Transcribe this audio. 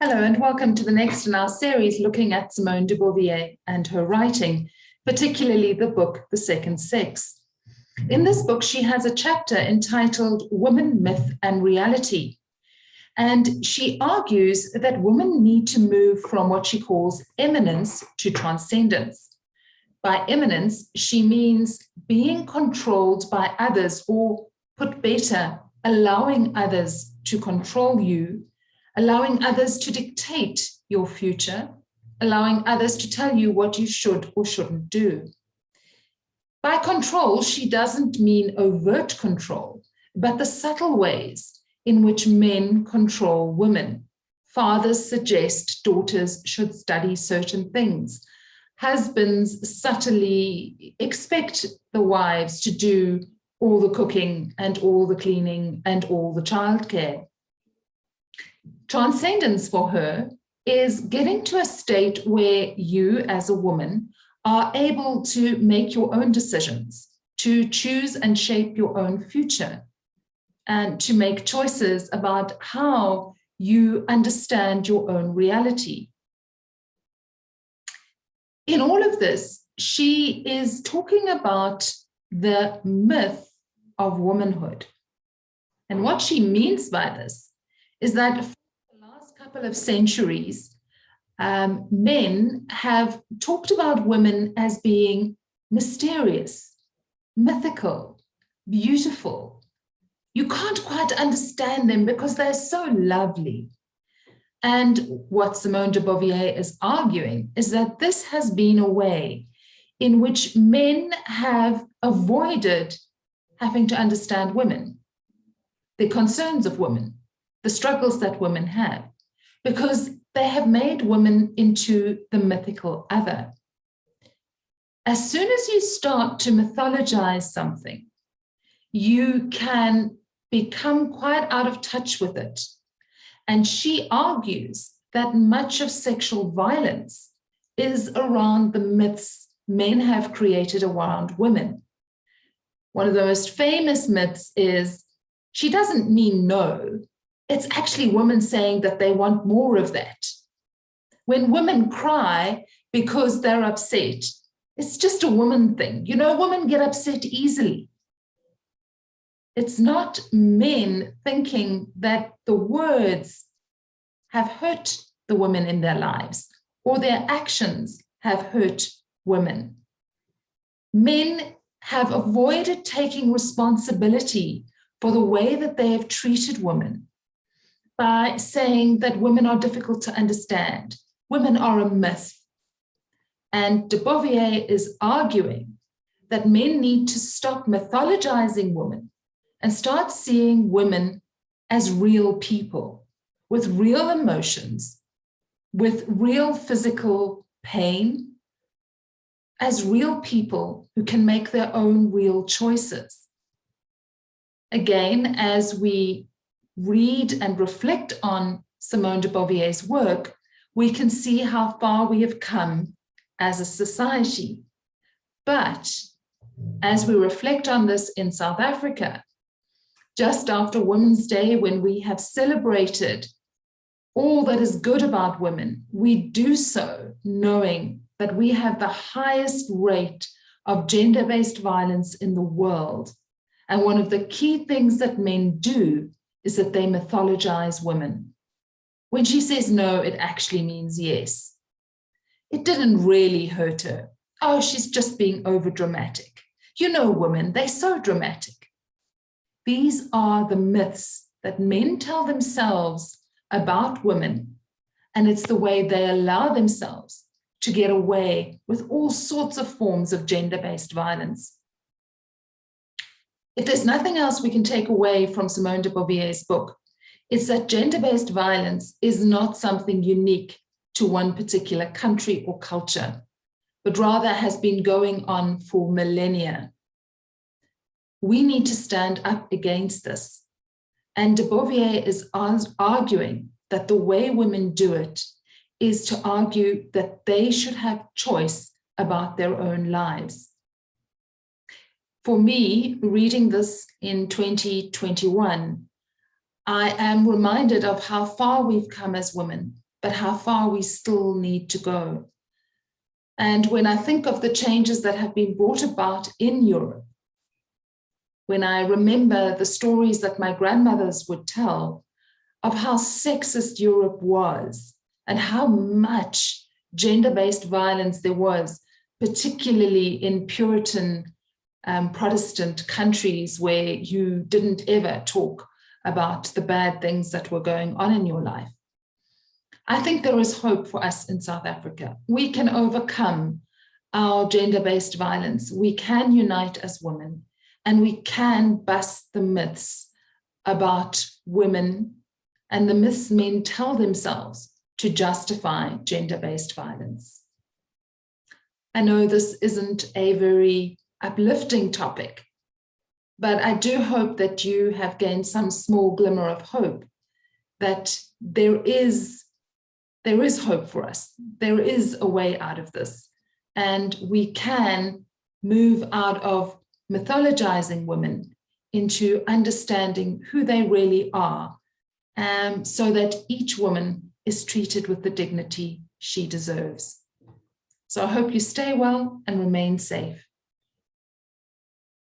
Hello and welcome to the next in our series looking at Simone de Beauvoir and her writing, particularly the book, The Second Sex. In this book, she has a chapter entitled Woman, Myth and Reality. And she argues that women need to move from what she calls eminence to transcendence. By eminence, she means being controlled by others, or put better, allowing others to control you, allowing others to dictate your future, allowing others to tell you what you should or shouldn't do. By control, she doesn't mean overt control, but the subtle ways in which men control women. Fathers suggest daughters should study certain things. Husbands subtly expect the wives to do all the cooking and all the cleaning and all the childcare. Transcendence for her is getting to a state where you as a woman are able to make your own decisions, to choose and shape your own future, and to make choices about how you understand your own reality. In all of this, she is talking about the myth of womanhood. And what she means by this is that for the last couple of centuries, men have talked about women as being mysterious, mythical, beautiful. You can't quite understand them because they're so lovely. And what Simone de Beauvoir is arguing is that this has been a way in which men have avoided having to understand women, the concerns of women, the struggles that women have, because they have made women into the mythical other. As soon as you start to mythologize something, you can become quite out of touch with it. And she argues that much of sexual violence is around the myths men have created around women. One of the most famous myths is, she doesn't mean no. It's actually women saying that they want more of that. When women cry because they're upset, it's just a woman thing. You know, women get upset easily. It's not men thinking that the words have hurt the women in their lives or their actions have hurt women. Men have avoided taking responsibility for the way that they have treated women by saying that women are difficult to understand. Women are a myth. And de Beauvoir is arguing that men need to stop mythologizing women and start seeing women as real people with real emotions, with real physical pain, as real people who can make their own real choices. Again, as we read and reflect on Simone de Beauvoir's work, we can see how far we have come as a society. But as we reflect on this in South Africa, just after Women's Day, when we have celebrated all that is good about women, we do so knowing that we have the highest rate of gender-based violence in the world. And one of the key things that men do is that they mythologize women. When she says no, it actually means yes. It didn't really hurt her. Oh, she's just being overdramatic. You know, women, they're so dramatic. These are the myths that men tell themselves about women, and it's the way they allow themselves to get away with all sorts of forms of gender-based violence. If there's nothing else we can take away from Simone de Beauvoir's book, it's that gender-based violence is not something unique to one particular country or culture, but rather has been going on for millennia. We need to stand up against this. And de Beauvoir is arguing that the way women do it is to argue that they should have choice about their own lives. For me, reading this in 2021, I am reminded of how far we've come as women, but how far we still need to go. And when I think of the changes that have been brought about in Europe, when I remember the stories that my grandmothers would tell of how sexist Europe was and how much gender-based violence there was, particularly in Puritan Protestant countries where you didn't ever talk about the bad things that were going on in your life. I think there is hope for us in South Africa. We can overcome our gender-based violence. We can unite as women, and we can bust the myths about women and the myths men tell themselves to justify gender-based violence. I know this isn't a very uplifting topic, but I do hope that you have gained some small glimmer of hope that there is hope for us. There is a way out of this, and we can move out of mythologizing women into understanding who they really are, so that each woman is treated with the dignity she deserves. So I hope you stay well and remain safe.